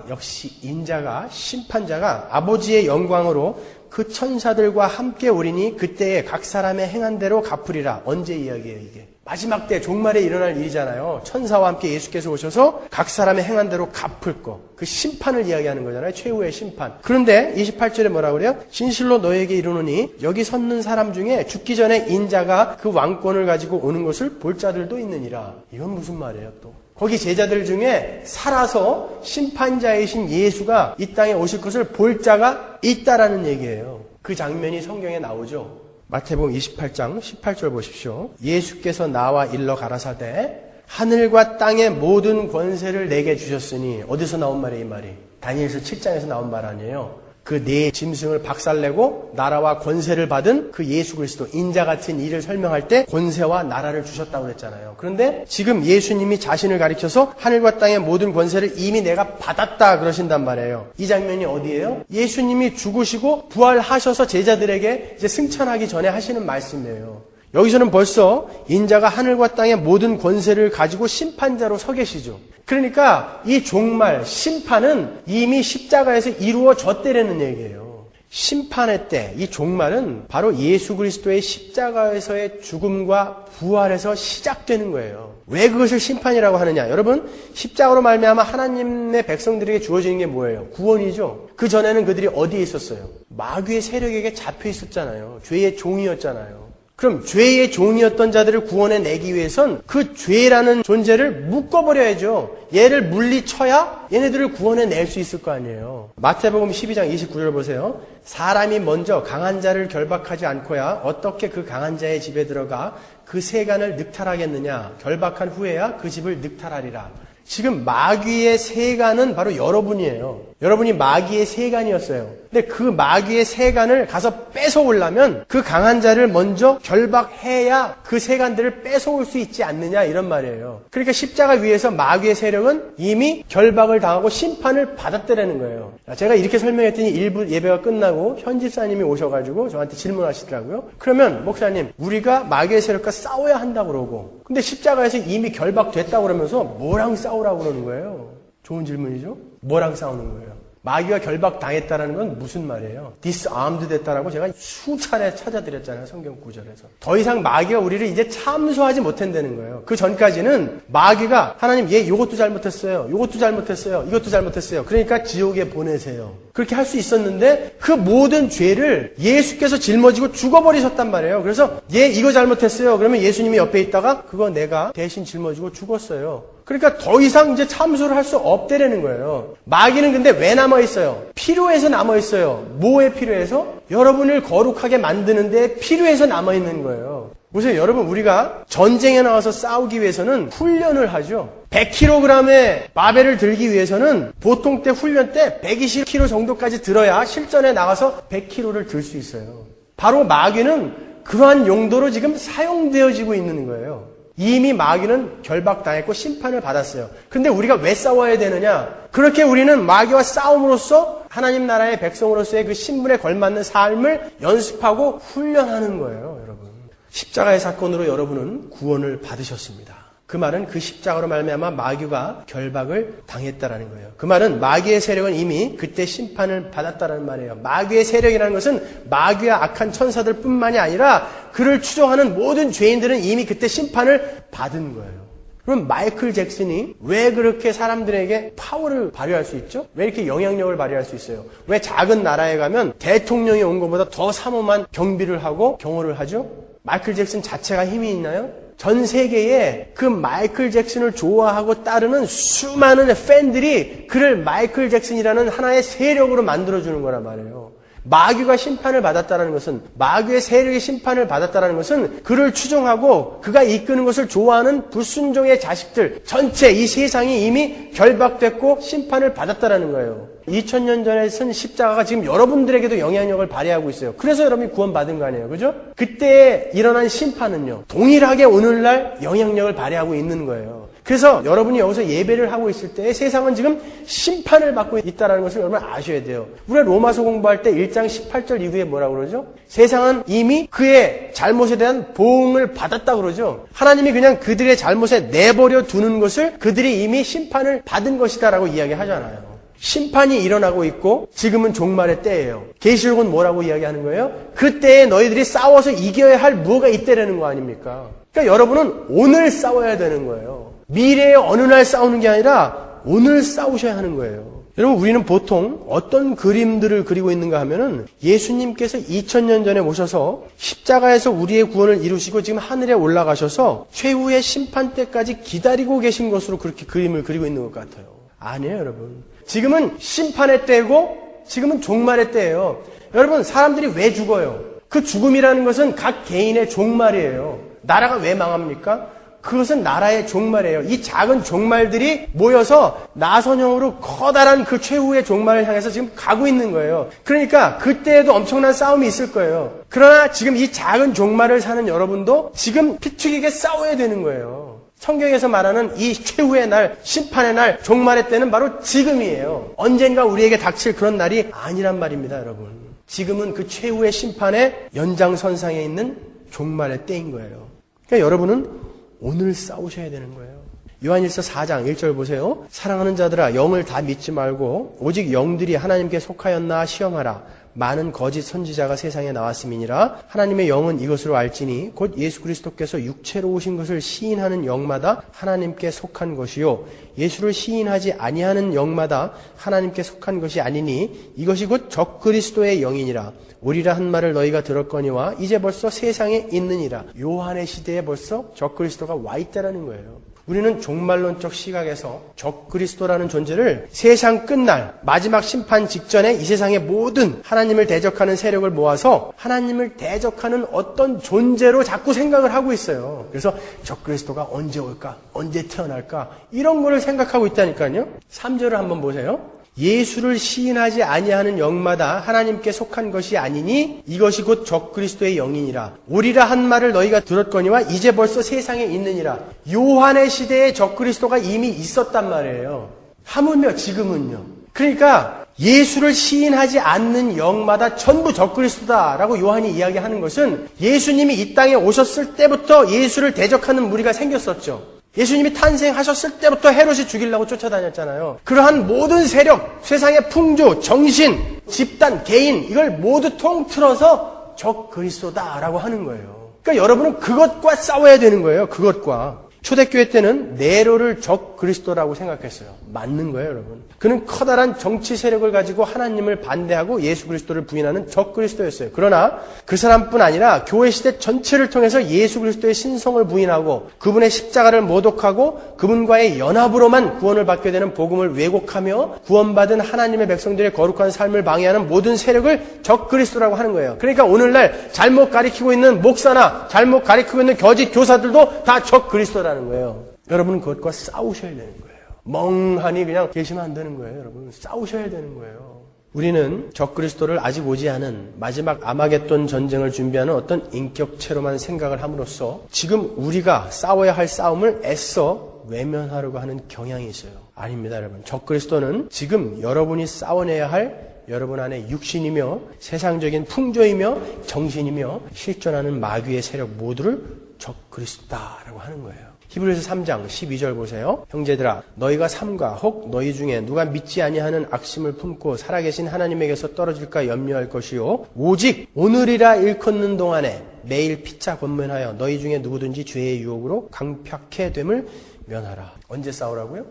역시 인자가 심판자가 아버지의 영광으로 그 천사들과 함께 오리니 그때에 각 사람의 행한 대로 갚으리라. 언제 이야기예요 이게? 마지막 때 종말에 일어날 일이잖아요. 천사와 함께 예수께서 오셔서 각 사람의 행한 대로 갚을 거. 그 심판을 이야기하는 거잖아요. 최후의 심판. 그런데 28절에 뭐라고 그래요? 진실로 너에게 이르노니 여기 섰는 사람 중에 죽기 전에 인자가 그 왕권을 가지고 오는 것을 볼 자들도 있느니라. 이건 무슨 말이에요 또? 거기 제자들 중에 살아서 심판자이신 예수가 이 땅에 오실 것을 볼 자가 있다라는 얘기예요. 그 장면이 성경에 나오죠. 마태복음 28장 18절 보십시오. 예수께서 나와 일러 가라사대 하늘과 땅의 모든 권세를 내게 주셨으니 어디서 나온 말이에요 이 말이? 다니엘서 7장에서 나온 말 아니에요. 그 네 짐승을 박살내고 나라와 권세를 받은 그 예수 그리스도 인자 같은 이를 설명할 때 권세와 나라를 주셨다고 그랬잖아요. 그런데 지금 예수님이 자신을 가리켜서 하늘과 땅의 모든 권세를 이미 내가 받았다 그러신단 말이에요. 이 장면이 어디예요? 예수님이 죽으시고 부활하셔서 제자들에게 이제 승천하기 전에 하시는 말씀이에요. 여기서는 벌써 인자가 하늘과 땅의 모든 권세를 가지고 심판자로 서 계시죠. 그러니까 이 종말, 심판은 이미 십자가에서 이루어졌다는 얘기예요. 심판의 때, 이 종말은 바로 예수 그리스도의 십자가에서의 죽음과 부활에서 시작되는 거예요. 왜 그것을 심판이라고 하느냐? 여러분, 십자가로 말미암아 하나님의 백성들에게 주어지는 게 뭐예요? 구원이죠. 그 전에는 그들이 어디에 있었어요? 마귀의 세력에게 잡혀 있었잖아요. 죄의 종이었잖아요. 그럼 죄의 종이었던 자들을 구원해내기 위해선 그 죄라는 존재를 묶어버려야죠. 얘를 물리쳐야 얘네들을 구원해낼 수 있을 거 아니에요. 마태복음 12장 29절 보세요. 사람이 먼저 강한 자를 결박하지 않고야 어떻게 그 강한 자의 집에 들어가 그 세간을 늑탈하겠느냐. 결박한 후에야 그 집을 늑탈하리라. 지금 마귀의 세간은 바로 여러분이에요. 여러분이 마귀의 세간이었어요. 근데 그 마귀의 세간을 가서 뺏어오려면 그 강한 자를 먼저 결박해야 그 세간들을 뺏어올 수 있지 않느냐 이런 말이에요. 그러니까 십자가 위에서 마귀의 세력은 이미 결박을 당하고 심판을 받았다라는 거예요. 제가 이렇게 설명했더니 일부 예배가 끝나고 현 집사님이 오셔가지고 저한테 질문하시더라고요. 그러면 목사님 우리가 마귀의 세력과 싸워야 한다고 그러고 근데 십자가에서 이미 결박됐다고 그러면서 뭐랑 싸우라고 그러는 거예요? 좋은 질문이죠? 뭐랑 싸우는 거예요? 마귀가 결박당했다는 건 무슨 말이에요? disarmed 됐다라고 제가 수차례 찾아드렸잖아요. 성경 구절에서. 더 이상 마귀가 우리를 이제 참소하지 못한다는 거예요. 그 전까지는 마귀가 하나님 얘 이것도 잘못했어요. 이것도 잘못했어요. 이것도 잘못했어요. 그러니까 지옥에 보내세요. 그렇게 할 수 있었는데 그 모든 죄를 예수께서 짊어지고 죽어버리셨단 말이에요. 그래서 얘 이거 잘못했어요. 그러면 예수님이 옆에 있다가 그거 내가 대신 짊어지고 죽었어요. 그러니까 더 이상 이제 참소를 할 수 없다라는 거예요. 마귀는 근데 왜 남아있어요? 필요해서 남아있어요. 뭐에 필요해서? 여러분을 거룩하게 만드는데 필요해서 남아있는 거예요. 보세요. 여러분, 우리가 전쟁에 나와서 싸우기 위해서는 훈련을 하죠. 100kg의 바벨을 들기 위해서는 보통 때 훈련 때 120kg 정도까지 들어야 실전에 나가서 100kg를 들 수 있어요. 바로 마귀는 그러한 용도로 지금 사용되어지고 있는 거예요. 이미 마귀는 결박당했고 심판을 받았어요. 근데 우리가 왜 싸워야 되느냐? 그렇게 우리는 마귀와 싸움으로써 하나님 나라의 백성으로서의 그 신분에 걸맞는 삶을 연습하고 훈련하는 거예요, 여러분. 십자가의 사건으로 여러분은 구원을 받으셨습니다. 그 말은 그 십자가로 말미암아 마귀가 결박을 당했다라는 거예요. 그 말은 마귀의 세력은 이미 그때 심판을 받았다라는 말이에요. 마귀의 세력이라는 것은 마귀와 악한 천사들 뿐만이 아니라 그를 추종하는 모든 죄인들은 이미 그때 심판을 받은 거예요. 그럼 마이클 잭슨이 왜 그렇게 사람들에게 파워를 발휘할 수 있죠? 왜 이렇게 영향력을 발휘할 수 있어요? 왜 작은 나라에 가면 대통령이 온 것보다 더 삼엄한 경비를 하고 경호를 하죠? 마이클 잭슨 자체가 힘이 있나요? 전 세계에 그 마이클 잭슨을 좋아하고 따르는 수많은 팬들이 그를 마이클 잭슨이라는 하나의 세력으로 만들어주는 거란 말이에요. 마귀가 심판을 받았다는 것은, 마귀의 세력이 심판을 받았다는 것은 그를 추종하고 그가 이끄는 것을 좋아하는 불순종의 자식들 전체 이 세상이 이미 결박됐고 심판을 받았다는 거예요. 2000년 전에 쓴 십자가가 지금 여러분들에게도 영향력을 발휘하고 있어요. 그래서 여러분이 구원받은 거 아니에요. 그죠? 그때 일어난 심판은요, 동일하게 오늘날 영향력을 발휘하고 있는 거예요. 그래서 여러분이 여기서 예배를 하고 있을 때 세상은 지금 심판을 받고 있다는 것을 여러분 아셔야 돼요. 우리가 로마서 공부할 때 1장 18절 이후에 뭐라고 그러죠? 세상은 이미 그의 잘못에 대한 보응을 받았다 그러죠. 하나님이 그냥 그들의 잘못에 내버려 두는 것을 그들이 이미 심판을 받은 것이다라고 이야기하잖아요. 심판이 일어나고 있고 지금은 종말의 때예요. 계시록은 뭐라고 이야기하는 거예요? 그때에 너희들이 싸워서 이겨야 할 무엇가 있다라는 거 아닙니까? 그러니까 여러분은 오늘 싸워야 되는 거예요. 미래의 어느 날 싸우는 게 아니라 오늘 싸우셔야 하는 거예요. 여러분, 우리는 보통 어떤 그림들을 그리고 있는가 하면은 예수님께서 2000년 전에 오셔서 십자가에서 우리의 구원을 이루시고 지금 하늘에 올라가셔서 최후의 심판 때까지 기다리고 계신 것으로 그렇게 그림을 그리고 있는 것 같아요. 아니에요, 여러분. 지금은 심판의 때고 지금은 종말의 때예요. 여러분, 사람들이 왜 죽어요? 그 죽음이라는 것은 각 개인의 종말이에요. 나라가 왜 망합니까? 그것은 나라의 종말이에요. 이 작은 종말들이 모여서 나선형으로 커다란 그 최후의 종말을 향해서 지금 가고 있는 거예요. 그러니까 그때에도 엄청난 싸움이 있을 거예요. 그러나 지금 이 작은 종말을 사는 여러분도 지금 피튀기게 싸워야 되는 거예요. 성경에서 말하는 이 최후의 날, 심판의 날, 종말의 때는 바로 지금이에요. 언젠가 우리에게 닥칠 그런 날이 아니란 말입니다, 여러분. 지금은 그 최후의 심판의 연장선상에 있는 종말의 때인 거예요. 그러니까 여러분은 오늘 싸우셔야 되는 거예요. 요한일서 4장 1절 보세요. 사랑하는 자들아, 영을 다 믿지 말고 오직 영들이 하나님께 속하였나 시험하라. 많은 거짓 선지자가 세상에 나왔음이니라. 하나님의 영은 이것으로 알지니 곧 예수 그리스도께서 육체로 오신 것을 시인하는 영마다 하나님께 속한 것이요 예수를 시인하지 아니하는 영마다 하나님께 속한 것이 아니니 이것이 곧 적그리스도의 영이니라. 오리라 한 말을 너희가 들었거니와 이제 벌써 세상에 있느니라. 요한의 시대에 벌써 적그리스도가 와 있다라는 거예요. 우리는 종말론적 시각에서 적그리스도라는 존재를 세상 끝날 마지막 심판 직전에 이 세상의 모든 하나님을 대적하는 세력을 모아서 하나님을 대적하는 어떤 존재로 자꾸 생각을 하고 있어요. 그래서 적그리스도가 언제 올까? 언제 태어날까? 이런 거를 생각하고 있다니까요. 3절을 한번 보세요. 예수를 시인하지 아니하는 영마다 하나님께 속한 것이 아니니 이것이 곧 적그리스도의 영이니라. 오리라 한 말을 너희가 들었거니와 이제 벌써 세상에 있느니라. 요한의 시대에 적그리스도가 이미 있었단 말이에요. 하물며 지금은요. 그러니까 예수를 시인하지 않는 영마다 전부 적그리스도다라고 요한이 이야기하는 것은 예수님이 이 땅에 오셨을 때부터 예수를 대적하는 무리가 생겼었죠. 예수님이 탄생하셨을 때부터 헤롯이 죽이려고 쫓아다녔잖아요. 그러한 모든 세력, 세상의 풍조, 정신, 집단, 개인 이걸 모두 통틀어서 적그리스도다라고 하는 거예요. 그러니까 여러분은 그것과 싸워야 되는 거예요. 그것과. 초대교회 때는 네로를 적 그리스도라고 생각했어요. 맞는 거예요, 여러분. 그는 커다란 정치 세력을 가지고 하나님을 반대하고 예수 그리스도를 부인하는 적 그리스도였어요. 그러나 그 사람뿐 아니라 교회 시대 전체를 통해서 예수 그리스도의 신성을 부인하고 그분의 십자가를 모독하고 그분과의 연합으로만 구원을 받게 되는 복음을 왜곡하며 구원받은 하나님의 백성들의 거룩한 삶을 방해하는 모든 세력을 적 그리스도라고 하는 거예요. 그러니까 오늘날 잘못 가리키고 있는 목사나 잘못 가리키고 있는 거짓 교사들도 다 적 그리스도라는 거예요. 여러분은 그것과 싸우셔야 되는 거예요. 멍하니 그냥 계시면 안 되는 거예요, 여러분. 싸우셔야 되는 거예요. 우리는 적 그리스도를 아직 오지 않은 마지막 아마겟돈 전쟁을 준비하는 어떤 인격체로만 생각을 함으로써 지금 우리가 싸워야 할 싸움을 애써 외면하려고 하는 경향이 있어요. 아닙니다, 여러분. 적 그리스도는 지금 여러분이 싸워내야 할 여러분 안에 육신이며 세상적인 풍조이며 정신이며 실존하는 마귀의 세력 모두를 적 그리스도다라고 하는 거예요. 히브리서 3장 12절 보세요. 형제들아 너희가 삼가 혹 너희 중에 누가 믿지 아니하는 악심을 품고 살아계신 하나님에게서 떨어질까 염려할 것이요 오직 오늘이라 일컫는 동안에 매일 피차 권면하여 너희 중에 누구든지 죄의 유혹으로 강팍해 됨을 면하라. 언제 싸우라고요?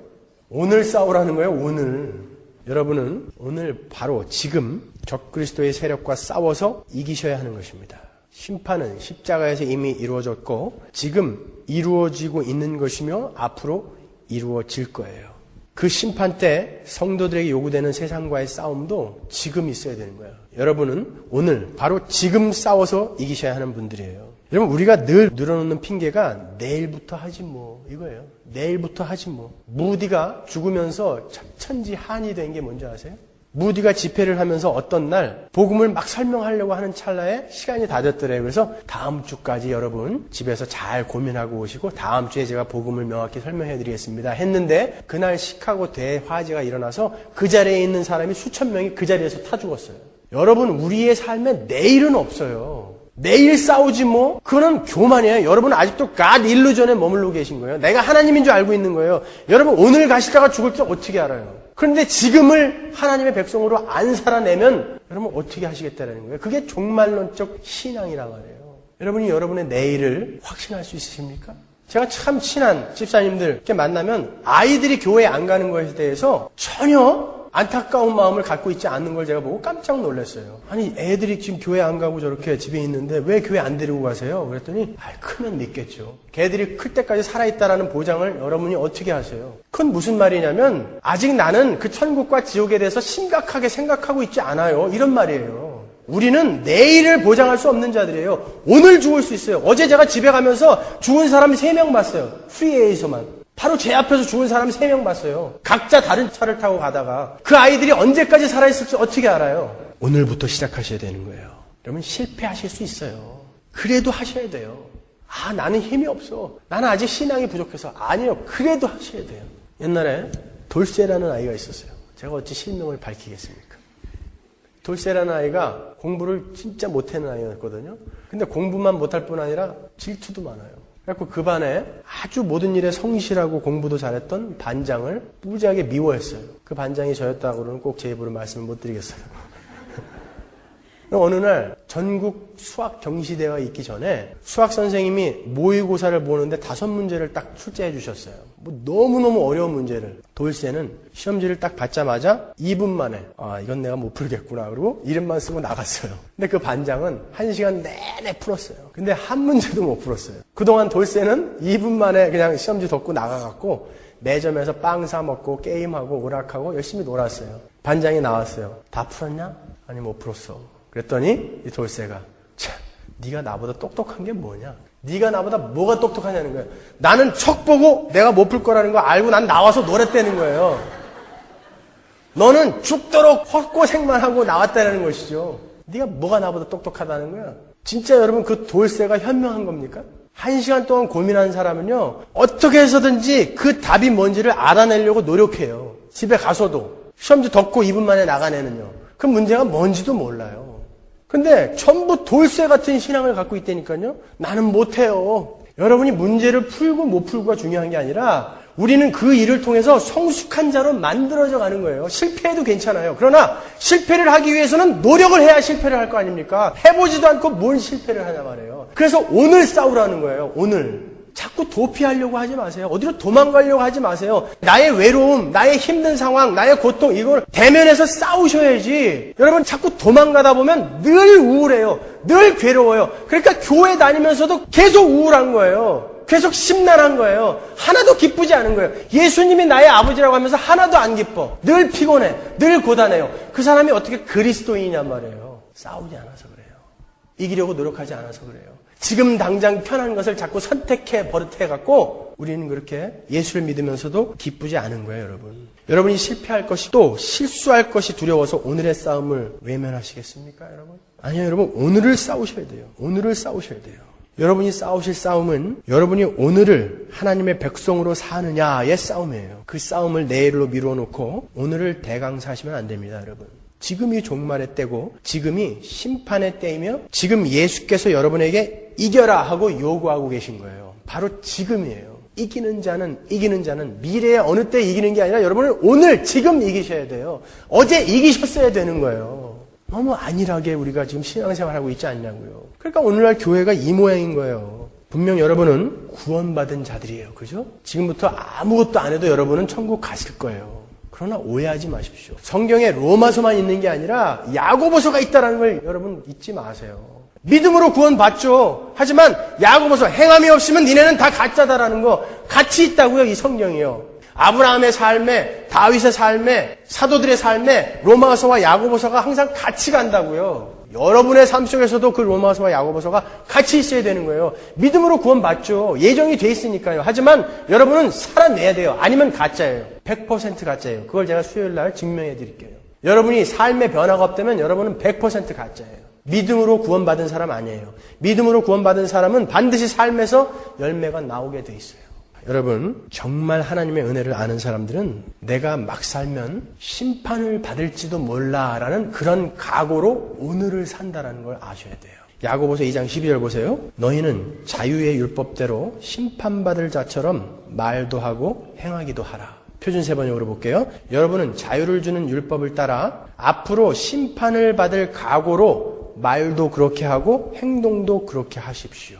오늘 싸우라는 거예요. 오늘. 여러분은 오늘 바로 지금 적그리스도의 세력과 싸워서 이기셔야 하는 것입니다. 심판은 십자가에서 이미 이루어졌고 지금 이루어지고 있는 것이며 앞으로 이루어질 거예요. 그 심판 때 성도들에게 요구되는 세상과의 싸움도 지금 있어야 되는 거예요. 여러분은 오늘 바로 지금 싸워서 이기셔야 하는 분들이에요. 여러분 우리가 늘 늘어놓는 핑계가 내일부터 하지 뭐 이거예요. 내일부터 하지 뭐. 무디가 죽으면서 천지한이 된 게 뭔지 아세요? 무디가 집회를 하면서 어떤 날 복음을 막 설명하려고 하는 찰나에 시간이 다 됐더래요. 그래서 다음 주까지 여러분 집에서 잘 고민하고 오시고 다음 주에 제가 복음을 명확히 설명해 드리겠습니다 했는데 그날 시카고 대화재가 일어나서 그 자리에 있는 사람이 수천 명이 그 자리에서 타 죽었어요. 여러분 우리의 삶에 내일은 없어요. 내일 싸우지 뭐. 그거는 교만이에요. 여러분은 아직도 God 일루전에 머물러 계신 거예요. 내가 하나님인 줄 알고 있는 거예요. 여러분 오늘 가시다가 죽을 줄 어떻게 알아요? 그런데 지금을 하나님의 백성으로 안 살아내면 여러분 어떻게 하시겠다는 거예요? 그게 종말론적 신앙이란 말이에요. 여러분이 여러분의 내일을 확신할 수 있으십니까? 제가 참 친한 집사님들 이렇게 만나면 아이들이 교회에 안 가는 것에 대해서 전혀 안타까운 마음을 갖고 있지 않는 걸 제가 보고 깜짝 놀랐어요. 아니 애들이 지금 교회 안 가고 저렇게 집에 있는데 왜 교회 안 데리고 가세요? 그랬더니 크면 믿겠죠. 걔들이 클 때까지 살아있다라는 보장을 여러분이 어떻게 하세요? 그건 무슨 말이냐면 아직 나는 그 천국과 지옥에 대해서 심각하게 생각하고 있지 않아요. 이런 말이에요. 우리는 내일을 보장할 수 없는 자들이에요. 오늘 죽을 수 있어요. 어제 제가 집에 가면서 죽은 사람 3명 봤어요. 프리웨이에서만. 바로 제 앞에서 죽은 사람 3명 봤어요. 각자 다른 차를 타고 가다가 그 아이들이 언제까지 살아있을지 어떻게 알아요? 오늘부터 시작하셔야 되는 거예요. 여러분 실패하실 수 있어요. 그래도 하셔야 돼요. 나는 힘이 없어. 나는 아직 신앙이 부족해서. 아니요. 그래도 하셔야 돼요. 옛날에 돌쇠라는 아이가 있었어요. 제가 어찌 실명을 밝히겠습니까? 돌쇠라는 아이가 공부를 진짜 못하는 아이였거든요. 근데 공부만 못할 뿐 아니라 질투도 많아요. 그래서 그 반에 아주 모든 일에 성실하고 공부도 잘했던 반장을 무지하게 미워했어요. 그 반장이 저였다고는 꼭 제 입으로 말씀을 못 드리겠어요. 어느 날 전국 수학 경시대회가 있기 전에 수학 선생님이 모의고사를 보는데 5문제를 딱 출제해 주셨어요. 너무너무 어려운 문제를. 돌쇠는 시험지를 딱 받자마자 2분 만에 이건 내가 못 풀겠구나 그러고 이름만 쓰고 나갔어요. 근데 그 반장은 1시간 내내 풀었어요. 근데 한 문제도 못 풀었어요. 그동안 돌쇠는 2분 만에 그냥 시험지 덮고 나가갖고 매점에서 빵 사 먹고 게임하고 오락하고 열심히 놀았어요. 반장이 나왔어요. 다 풀었냐? 아니 못 풀었어. 그랬더니 이 돌쇠가 네가 나보다 똑똑한 게 뭐냐? 네가 나보다 뭐가 똑똑하냐는 거예요. 나는 척 보고 내가 못 풀 거라는 거 알고 난 나와서 놀았다는 거예요. 너는 죽도록 헛고생만 하고 나왔다는 것이죠. 네가 뭐가 나보다 똑똑하다는 거야? 진짜 여러분 그 돌쇠가 현명한 겁니까? 1시간 동안 고민한 사람은요 어떻게 해서든지 그 답이 뭔지를 알아내려고 노력해요. 집에 가서도 시험지 덮고 2분 만에 나가내는요. 그 문제가 뭔지도 몰라요. 근데 전부 돌쇠 같은 신앙을 갖고 있다니까요. 나는 못해요. 여러분이 문제를 풀고 못 풀고가 중요한 게 아니라 우리는 그 일을 통해서 성숙한 자로 만들어져 가는 거예요. 실패해도 괜찮아요. 그러나 실패를 하기 위해서는 노력을 해야 실패를 할 거 아닙니까? 해보지도 않고 뭔 실패를 하냐 말이에요. 그래서 오늘 싸우라는 거예요. 오늘. 자꾸 도피하려고 하지 마세요. 어디로 도망가려고 하지 마세요. 나의 외로움, 나의 힘든 상황, 나의 고통, 이걸 대면해서 싸우셔야지. 여러분, 자꾸 도망가다 보면 늘 우울해요. 늘 괴로워요. 그러니까 교회 다니면서도 계속 우울한 거예요. 계속 심란한 거예요. 하나도 기쁘지 않은 거예요. 예수님이 나의 아버지라고 하면서 하나도 안 기뻐. 늘 피곤해. 늘 고단해요. 그 사람이 어떻게 그리스도인이냔 말이에요. 싸우지 않아서 그래요. 이기려고 노력하지 않아서 그래요. 지금 당장 편한 것을 자꾸 선택해 버릇해갖고 우리는 그렇게 예수를 믿으면서도 기쁘지 않은 거예요, 여러분. 여러분이 실패할 것이 또 실수할 것이 두려워서 오늘의 싸움을 외면하시겠습니까, 여러분? 아니요, 여러분. 오늘을 싸우셔야 돼요. 오늘을 싸우셔야 돼요. 여러분이 싸우실 싸움은 여러분이 오늘을 하나님의 백성으로 사느냐의 싸움이에요. 그 싸움을 내일로 미루어 놓고 오늘을 대강사하시면 안 됩니다, 여러분. 지금이 종말의 때고 지금이 심판의 때이며 지금 예수께서 여러분에게 이겨라 하고 요구하고 계신 거예요. 바로 지금이에요. 이기는 자는 미래의 어느 때 이기는 게 아니라 여러분은 오늘 지금 이기셔야 돼요. 어제 이기셨어야 되는 거예요. 너무 안일하게 우리가 지금 신앙생활하고 있지 않냐고요. 그러니까 오늘날 교회가 이 모양인 거예요. 분명 여러분은 구원받은 자들이에요. 그죠? 지금부터 아무것도 안 해도 여러분은 천국 가실 거예요. 그러나 오해하지 마십시오. 성경에 로마서만 있는 게 아니라 야고보서가 있다는 걸 여러분 잊지 마세요. 믿음으로 구원받죠. 하지만 야고보서 행함이 없으면 니네는 다 가짜다라는 거 같이 있다고요. 이 성경이요. 아브라함의 삶에, 다윗의 삶에, 사도들의 삶에 로마서와 야고보서가 항상 같이 간다고요. 여러분의 삶 속에서도 그 로마서와 야고보서가 같이 있어야 되는 거예요. 믿음으로 구원받죠. 예정이 돼 있으니까요. 하지만 여러분은 살아내야 돼요. 아니면 가짜예요. 100% 가짜예요. 그걸 제가 수요일 날 증명해 드릴게요. 여러분이 삶의 변화가 없다면 여러분은 100% 가짜예요. 믿음으로 구원받은 사람 아니에요. 믿음으로 구원받은 사람은 반드시 삶에서 열매가 나오게 돼 있어요. 여러분, 정말 하나님의 은혜를 아는 사람들은 내가 막 살면 심판을 받을지도 몰라라는 그런 각오로 오늘을 산다라는 걸 아셔야 돼요. 야고보서 2장 12절 보세요. 너희는 자유의 율법대로 심판받을 자처럼 말도 하고 행하기도 하라. 표준 세 번역으로 볼게요. 여러분은 자유를 주는 율법을 따라 앞으로 심판을 받을 각오로 말도 그렇게 하고 행동도 그렇게 하십시오.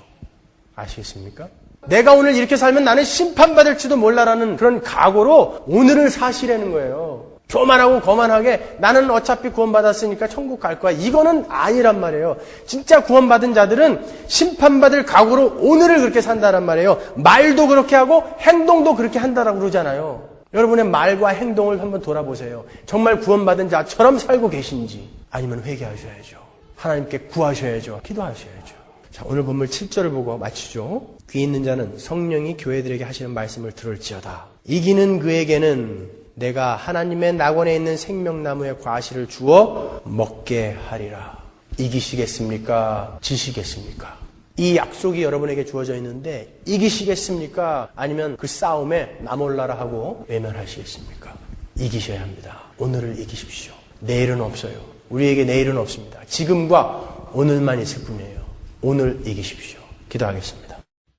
아시겠습니까? 내가 오늘 이렇게 살면 나는 심판받을지도 몰라라는 그런 각오로 오늘을 사시라는 거예요. 교만하고 거만하게 나는 어차피 구원받았으니까 천국 갈 거야. 이거는 아니란 말이에요. 진짜 구원받은 자들은 심판받을 각오로 오늘을 그렇게 산다란 말이에요. 말도 그렇게 하고 행동도 그렇게 한다라고 그러잖아요. 여러분의 말과 행동을 한번 돌아보세요. 정말 구원받은 자처럼 살고 계신지 아니면 회개하셔야죠. 하나님께 구하셔야죠. 기도하셔야죠. 자, 오늘 본문 7절을 보고 마치죠. 귀 있는 자는 성령이 교회들에게 하시는 말씀을 들을지어다. 이기는 그에게는 내가 하나님의 낙원에 있는 생명나무의 과실을 주어 먹게 하리라. 이기시겠습니까? 지시겠습니까? 이 약속이 여러분에게 주어져 있는데 이기시겠습니까? 아니면 그 싸움에 나 몰라라 하고 외면하시겠습니까? 이기셔야 합니다. 오늘을 이기십시오. 내일은 없어요. 우리에게 내일은 없습니다. 지금과 오늘만 있을 뿐이에요. 오늘 이기십시오. 기도하겠습니다.